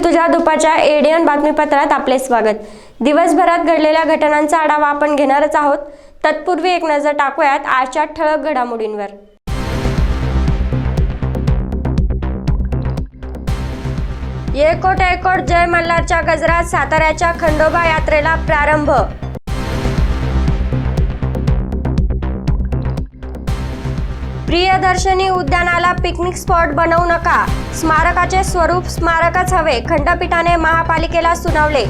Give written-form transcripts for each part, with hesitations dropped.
ऋतुजा दुपारच्या एडीएन बातमीपत्रात आपले स्वागत। दिवसभरात घडलेल्या घटनांचा आढावा आपण घेणारच आहोत। तत्पूर्वी एक नजर टाकूयात आजच्या ठळक घडामोडींवर। एकोट एकोट जय मल्हारच्या गजरात साताऱ्याच्या खंडोबा यात्रेला प्रारंभ। प्रियदर्शनी उद्यानाला पिकनिक स्पॉट बनवू नका, स्मारकाचे स्वरूप स्मारकच हवे, खंडपीठाने महापालिकेला सुनावले।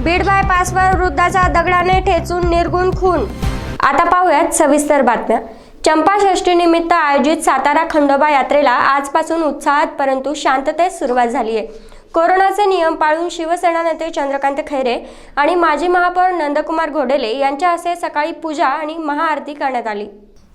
बीड बायपासवर वृद्धाचा दगडाने ठेचून निर्गुण खून। आता पाहूयात सविस्तर बातम्या। चंपाषष्ठी निमित्त आयोजित सातारा खंडोबा यात्रेला आजपासून उत्साहात परंतु शांततेत सुरुवात झाली आहे। कोरोनाचे नियम पाळून शिवसेना नेते चंद्रकांत खैरे आणि माजी महापौर नंदकुमार घोडेले यांच्या हस्ते सकाळी पूजा आणि महाआरती करण्यात आली।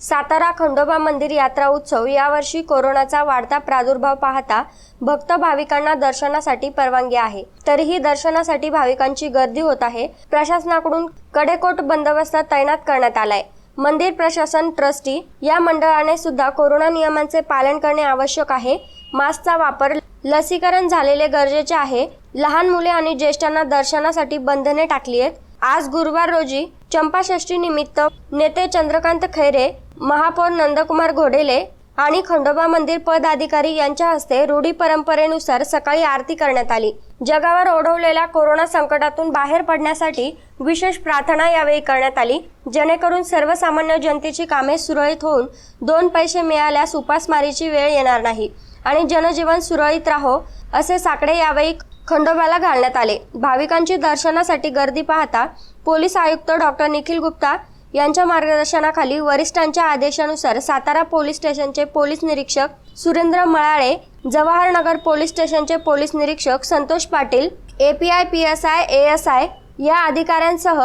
सातारा खंडोबा मंदिर यात्रा उत्सव यावर्षी कोरोनाचा वाढता प्रादुर्भाव पाहता भक्त भाविकांना दर्शनासाठी परवानगी आहे, तरीही दर्शनासाठी भाविकांची गर्दी होत आहे। प्रशासनाकडून कडेकोट बंदोबस्त तैनात करण्यात आलाय। मंदिर प्रशासन ट्रस्टी या मंडळाने सुद्धा कोरोना नियमांचे पालन करणे आवश्यक आहे। मास्कचा वापर, लसीकरण झालेले गरजेचे आहे। लहान मुले आणि ज्येष्ठांना दर्शनासाठी बंधने टाकली आहेत। आज गुरुवार रोजी चंपाषष्ठी निमित्त नेते चंद्रकांत खैरे, महापौर नंदकुमार घोडेले आणि खंडोबा मंदिर पदाधिकारी यांच्या हस्ते रूढी परंपरेनुसार सकाळी आरती करण्यात आली। जगावर ओढवलेल्या कोरोना संकटातून बाहेर पडण्यासाठी विशेष प्रार्थना यावेळी करण्यात आली, जेणेकरून सर्वसामान्य जनतेची कामे सुरळीत होऊन 2 पैसे मिळाल्यास उपासमारीची वेळ येणार नाही आणि जनजीवन सुरळीत राहो असे साकडे यावेळी खंडोबाला घालण्यात आले। भाविकांची दर्शनासाठी गर्दी पाहता पोलीस आयुक्त डॉक्टर निखिल गुप्ता यांच्या मार्गदर्शनाखाली वरिष्ठांच्या आदेशानुसार सातारा पोलीस स्टेशनचे पोलीस निरीक्षक सुरेंद्र मळाळे, जवाहरनगर पोलीस स्टेशनचे पोलीस निरीक्षक Santosh Patil, API PSI ASI या अधिकाऱ्यांसह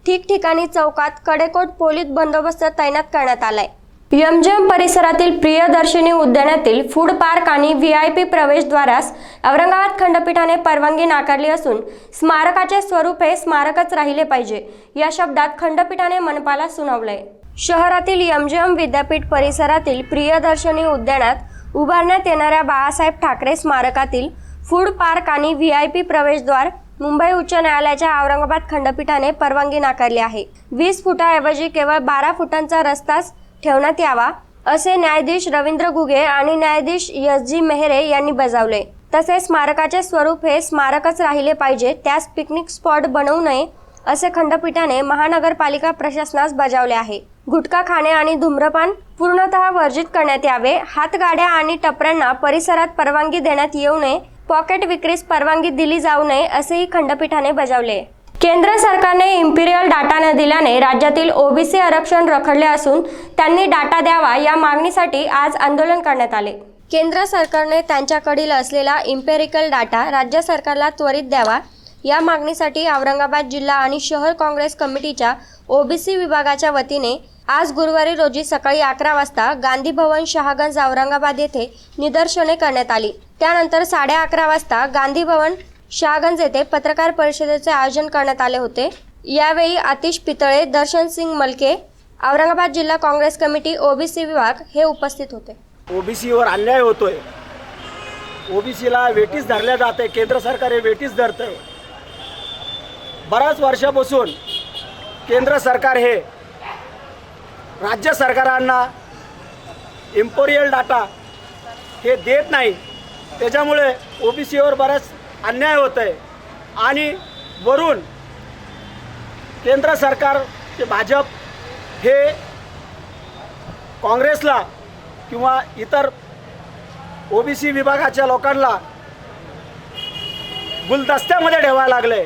ठिकठिकाणी चौकात कडेकोट पोलीस बंदोबस्त तैनात करण्यात आलाय। एमजीएम परिसरातील प्रियदर्शनी उद्यानातील फूड पार्क आणि VIP प्रवेशद्वारास औरंगाबाद खंडपीठाने परवानगी नाकारली असून स्मारकाचे स्वरूप हे स्मारकच राहिले पाहिजे या शब्दात खंडपीठाने मनपाला सुनावलंय। शहरातील एमजीएम विद्यापीठ परिसरातील प्रियदर्शनी उद्यानात उभारण्यात येणाऱ्या बाळासाहेब ठाकरे स्मारकातील फूड पार्क आणि VIP प्रवेशद्वार मुंबई उच्च न्यायालयाच्या औरंगाबाद खंडपीठाने परवानगी नाकारली आहे। 20 फुटाऐवजी केवळ 12 फुटांचा रस्ताच ठेवण्यात यावा असे न्यायाधीश रवींद्र घुगे आणि न्यायाधीश SG मेहरे यांनी बजावले। तसेच स्मारकाचे स्वरूप हे स्मारकच राहिले पाहिजे, त्यास पिकनिक स्पॉट बनवू नये असे खंडपीठाने महानगरपालिका प्रशासनास बजावले आहे। गुटखा खाणे आणि धूम्रपान पूर्णतः वर्जित करण्यात यावे। हातगाड्या आणि टपऱ्यांना परिसरात परवानगी देण्यात येऊ नये। पॉकेट विक्रीस परवानगी दिली जाऊ नये असेही खंडपीठाने बजावले। केंद्र सरकारने इम्पिरियल डाटा न दिल्याने राज्यातील OBC आरक्षण रखडले असून त्यांनी डाटा द्यावा या मागणीसाठी आज आंदोलन करण्यात आले। केंद्र सरकारने त्यांच्याकडील असलेला इम्पेरिकल डाटा राज्य सरकारला त्वरित द्यावा या मागणीसाठी औरंगाबाद जिल्हा आणि शहर काँग्रेस कमिटीच्या OBC विभागाच्या वतीने आज गुरुवारी रोजी सकाळी 11 वाजता गांधी भवन शहागंज औरंगाबाद येथे निदर्शने करण्यात आली। त्यानंतर 11:30 वाजता गांधी भवन शहागंज येथे पत्रकार परिषदेचे आयोजन करण्यात आले होते। यावेळी आतिश पितळे, दर्शन सिंग मलके, औरंगाबाद जिल्हा काँग्रेस कमिटी OBC विभाग हे उपस्थित होते। OBC वर अन्याय होतोय, OBCला वेटीस धरल्या जाते, केंद्र सरकार हे वेटीस धरतंय। बऱ्याच वर्षापासून केंद्र सरकार हे राज्य सरकारांना इम्पेरियल डाटा हे देत नाही, त्याच्यामुळे OBC वर बराच अन्याय होत आहे आणि वरून केंद्र सरकार ते भाजप हे काँग्रेसला किंवा इतर OBC विभागाच्या लोकांना गुलदस्त्यामध्ये ठेवायला लागले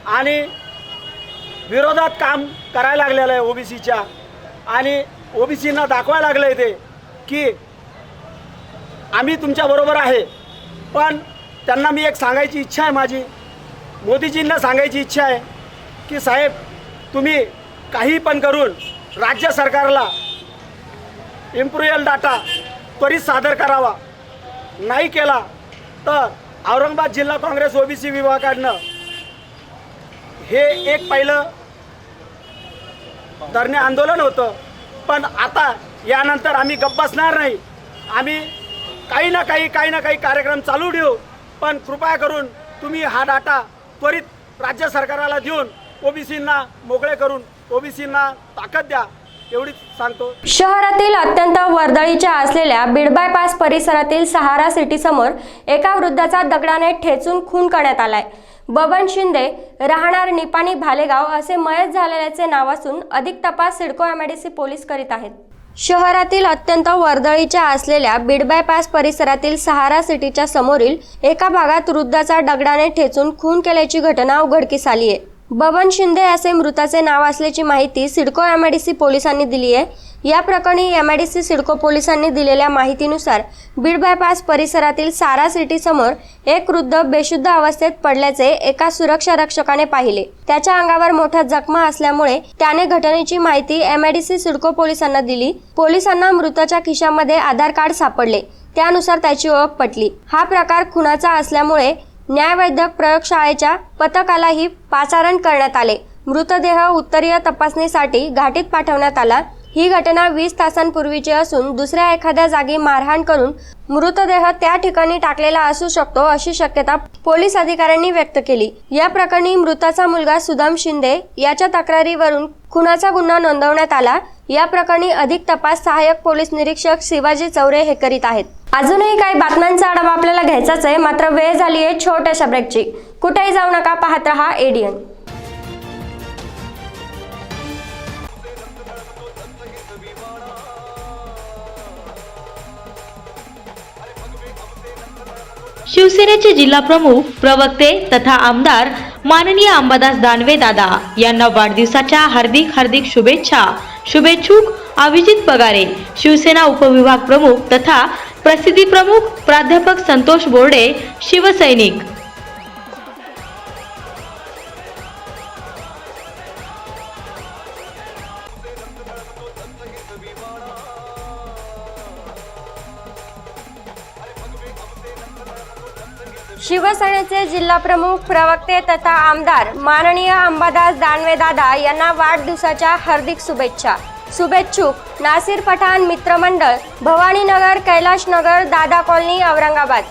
आणि विरोधात काम करायला लागलेलं आहे OBCच्या आणि OBCना दाखवायला लागले ते की आम्ही तुमच्याबरोबर आहे। पण त्यांना मी एक सांगायची इच्छा आहे, माझी मोदीजींना सांगायची इच्छा आहे की साहेब, तुम्ही काही पण करून राज्य सरकारला इम्पेरियल डाटा त्वरित सादर करावा। नाही केला तर औरंगाबाद जिल्हा काँग्रेस OBC विभागाकडनं हे एक पहिलं धरणे आंदोलन होतं, पण आता यानंतर आम्ही गप्प बसणार नाही। आम्ही काही ना काही कार्यक्रम चालू ठेवू, पण कृपया करून तुम्ही हा डाटा त्वरित राज्य सरकारला देऊन ओबीसींना मोकळे करून ओबीसींना ताकद द्या, एवढीच सांगतो. शहरातील अत्यंत वर्दळीच्या असलेल्या बीड बायपास परिसरातील सहारा सिटी समोर एका वृद्धाचा दगडाने ठेचून खून करण्यात आलाय. बबन शिंदे राहणार निपाणी भालेगाव असे मयत झालेल्याचे नाव असून अधिक तपास सिडको एमआयडीसी पोलीस करीत आहेत. शहरातील अत्यंत वर्दळीच्या असलेल्या बीड बायपास परिसरातील सहारा सिटीच्या समोरील एका भागात वृद्धाचा दगडाने ठेचून खून केल्याची घटना उघडकीस आली आहे. बबन शिंदे असे मृताचे नाव असल्याची माहिती सिडको एमआयडीसी पोलिसांनी दिली आहे. या प्रकरणी एमआयडीसी सिडको पोलिसांनी दिलेल्या माहितीनुसार बीड बायपास परिसरातील सारा सिटी समोर एक वृद्ध बेशुद्ध अवस्थेत पडल्याचे एका सुरक्षा रक्षकाने पाहिले. त्याच्या अंगावर मोठ्या जखमा असल्यामुळे त्याने घटनेची माहिती एमआयडीसी सिडको पोलिसांना दिली. पोलिसांना मृताच्या खिशामध्ये आधार कार्ड सापडले, त्यानुसार त्याची ओळख पटली. हा प्रकार खुनाचा असल्यामुळे न्यायवैद्यक प्रयोगशाळेच्या पथकालाही पाचारण करण्यात आले. मृतदेह उत्तरीय तपासणीसाठी घाटीत पाठवण्यात आला. ही घटना 20 तासांपूर्वीची असून दुसऱ्या एखाद्या जागी मारहाण करून मृतदेह त्या ठिकाणी टाकलेला असू शकतो अशी शक्यता पोलीस अधिकाऱ्यांनी व्यक्त केली. या प्रकरणी मृताचा मुलगा सुदाम शिंदे याच्या तक्रारीवरून खुनाचा गुन्हा नोंदवण्यात आला. या प्रकरणी अधिक तपास सहाय्यक पोलीस निरीक्षक शिवाजी चौरे हे करीत आहेत. अजूनही काही बातम्यांचा आढावा आपल्याला घ्यायचाच आहे, मात्र वेळ झाली आहे छोट्याशा ब्रेकची. कुठेही जाऊ नका, पाहत रहा एडीएन. शिवसेनेचे जिल्हा प्रमुख प्रवक्ते तथा आमदार माननीय अंबादास दानवे दादा यांना वाढदिवसाच्या हार्दिक शुभेच्छा. शुभेच्छुक अभिजित पगारे, शिवसेना उपविभाग प्रमुख तथा प्रसिद्धी प्रमुख प्राध्यापक संतोष बोर्डे, शिवसैनिक. शिवसेनेचे जिल्हा प्रमुख प्रवक्ते तथा आमदार माननीय अंबादास दानवे दादा यांना वाढदिवसाच्या हार्दिक शुभेच्छा. शुभेच्छुक नासिर पठाण मित्रमंडळ, भवानीनगर, कैलाशनगर, दादा कॉलनी, औरंगाबाद.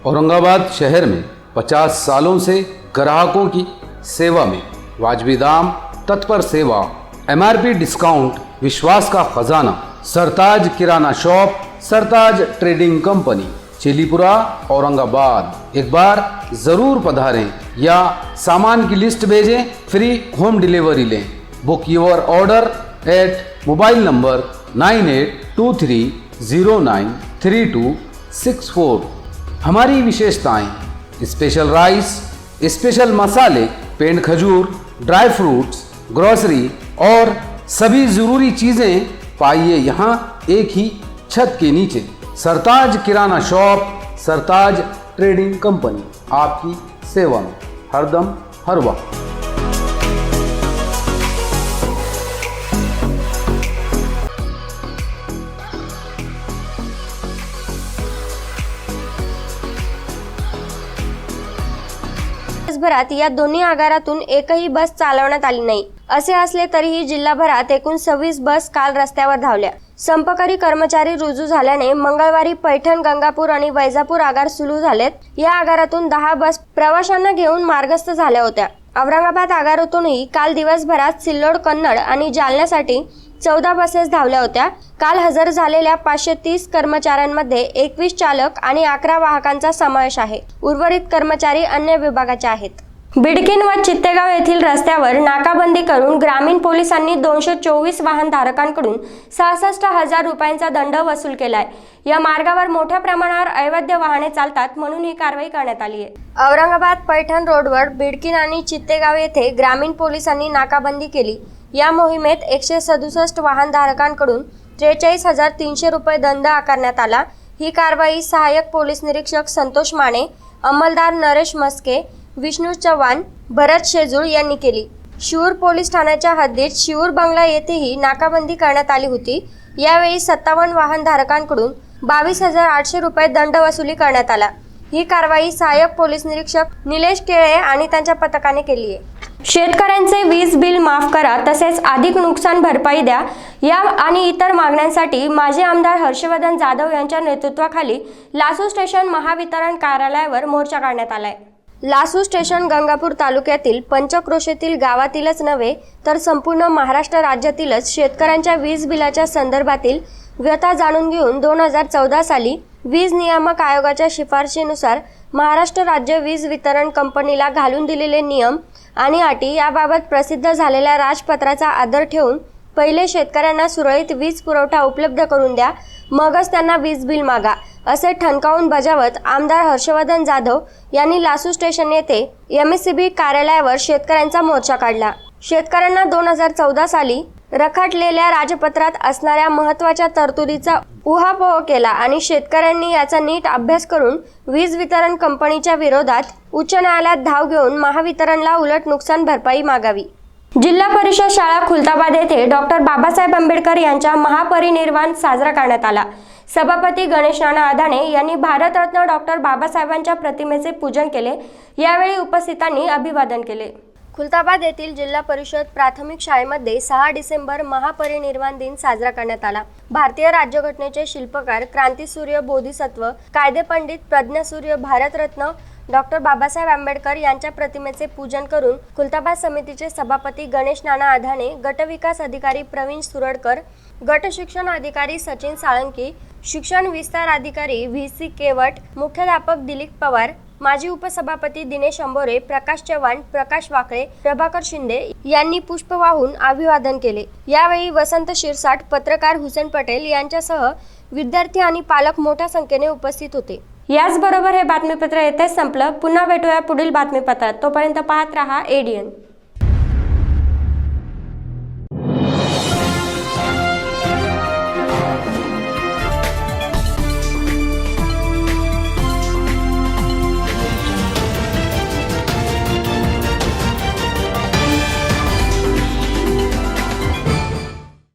औरंगाबाद शहर में 50 सालों से ग्राहकों की सेवा में वाजबी दाम, तत्पर सेवा, एमआरपी डिस्काउंट, विश्वास का खजाना, सरताज किराना shop, Sartaj trading company, Chilipura, Aurangabad. एक बार ज़रूर पधारें या सामान की लिस्ट भेजें, फ्री होम डिलीवरी लें. Book your order at mobile number 9823093264. हमारी विशेषताएं: स्पेशल राइस, स्पेशल मसाले, पेंड खजूर, ड्राई फ्रूट्स, ग्रोसरी और सभी ज़रूरी चीज़ें पाइए यहाँ एक ही छत के नीचे. सरताज किराना शॉप, सरताज ट्रेडिंग कंपनी, आपकी सेवा में हरदम हर वक्त. दिवसभरात या दोन्ही आगारातून एकही बस चालवण्यात आली नाही. असे असले तरीही जिल्हाभरात एकूण 26 बस काल रस्त्यावर धावल्या. संपकरी कर्मचारी रुजू झाल्याने मंगळवारी पैठण, गंगापूर आणि वैजापूर आगार सुरू झालेत. या आगारातून 10 बस प्रवाशांना घेऊन मार्गस्थ झाल्या होत्या. औरंगाबाद आगारातूनही काल दिवसभरात सिल्लोड, कन्नड आणि जालन्यासाठी 14 बसेस धावल्या होत्या. काल हजर झालेल्या 530 कर्मचाऱ्यांमध्ये 21 चालक आणि 11 वाहकांचा समावेश आहे. उर्वरित कर्मचारी अन्य विभागाचे आहेत. बिडकीन व चित्तेगाव येथील रस्त्यावर नाकाबंदी करून ग्रामीण पोलिसांनी 224 वाहनधारकांकडून 66,000 रुपयांचा दंड वसूल केलाय. या मार्गावर मोठ्या प्रमाणावर अवैध वाहने चालतात म्हणून ही कारवाई करण्यात आली आहे. औरंगाबाद पैठण रोडवर बिडकीन आणि चित्तेगाव येथे ग्रामीण पोलिसांनी नाकाबंदी केली. या मोहिमेत 167 वाहनधारकांकडून 43,300 रुपये दंड आकारण्यात आला. ही कारवाई सहाय्यक पोलीस निरीक्षक संतोष माने, अंमलदार नरेश मस्के, विष्णू चव्हाण, भरत शेजूळ यांनी केली. शिऊर पोलीस ठाण्याच्या हद्दीत शिऊर बंगला येथेही नाकाबंदी करण्यात आली होती. यावेळी 57 वाहनधारकांकडून 22,800 रुपये दंड वसुली करण्यात आला। ही कारवाई सहाय्यक पोलीस निरीक्षक निलेश केळे आणि त्यांच्या पथकाने केली आहे। शेतकऱ्यांचे वीज बिल माफ करा तसेच अधिक नुकसान भरपाई द्या या आणि इतर मागण्यांसाठी माजी आमदार हर्षवर्धन जाधव यांच्या नेतृत्वाखाली लासू स्टेशन महावितरण कार्यालयावर मोर्चा काढण्यात आलाय। लासू स्टेशन गंगापूर तालुक्यातील पंचक्रोशीतील गावातीलच नव्हे तर संपूर्ण महाराष्ट्र राज्यातीलच शेतकऱ्यांच्या वीज बिलाच्या संदर्भातील व्यथा जाणून घेऊन 2014 साली वीज नियामक आयोगाच्या शिफारशीनुसार महाराष्ट्र राज्य वीज वितरण कंपनीला घालून दिलेले नियम आणि अटी याबाबत प्रसिद्ध झालेल्या राजपत्राचा आदर ठेवून पहिले शेतकऱ्यांना सुरळीत वीज पुरवठा उपलब्ध करून द्या, मगच त्यांना वीज बिल मागा असे ठणकावून बजावत आमदार हर्षवर्धन जाधव यांनी लासू स्टेशन येथे MSCB कार्यालयावर शेतकऱ्यांचा मोर्चा काढला। शेतकऱ्यांना 2014 साली रखडलेल्या राजपत्रात असणाऱ्या महत्त्वाच्या तरतुदीचा उहापोह केला आणि शेतकऱ्यांनी याचा नीट अभ्यास करून वीज वितरण कंपनीच्या विरोधात उच्च न्यायालयात धाव घेऊन महावितरणला उलट नुकसान भरपाई मागावी। जिल्हा परिषद शाळा खुलताबाद येथे डॉक्टर बाबासाहेब आंबेडकर यांचा महापरिनिर्वाण साजरा करण्यात आला। सभापती गणेश नाना अदाणे यांनी भारतरत्न डॉक्टर बाबासाहेबांच्या प्रतिमेचे पूजन केले। यावेळी उपस्थितांनी अभिवादन केले। खुलताबाद येथील जिल्हा परिषद प्राथमिक शाळेमध्ये 6 डिसेंबर महापरिनिर्वाण दिन साजरा करण्यात आला। भारतीय राज्यघटनेचे शिल्पकार, क्रांतीसूर्य, बोधिसत्व, कायदेपंडित, प्रज्ञासूर्य, भारतरत्न डॉक्टर बाबासाहेब आंबेडकर यांच्या प्रतिमेचे पूजन करून खुलताबाद समितीचे सभापती गणेश नाना अदाणे, गटविकास अधिकारी प्रवीण सुरडकर, गट शिक्षण अधिकारी सचिन साळंकी, शिक्षण विस्तार अधिकारी VC केवट, मुख्याध्यापक दिलीप पवार, माजी उपसभापती दिनेश अंबोरे, प्रकाश चव्हाण, प्रकाश वाकळे, प्रभाकर शिंदे यांनी पुष्प वाहून अभिवादन केले। यावेळी वसंत शिरसाट, पत्रकार हुसेन पटेल यांच्यासह विद्यार्थी आणि पालक मोठ्या संख्येने उपस्थित होते। याचबरोबर हे बातमीपत्र येथे संपलं। पुन्हा भेटूया पुढील बातमीपत्रात। तोपर्यंत पाहत रहा ADN।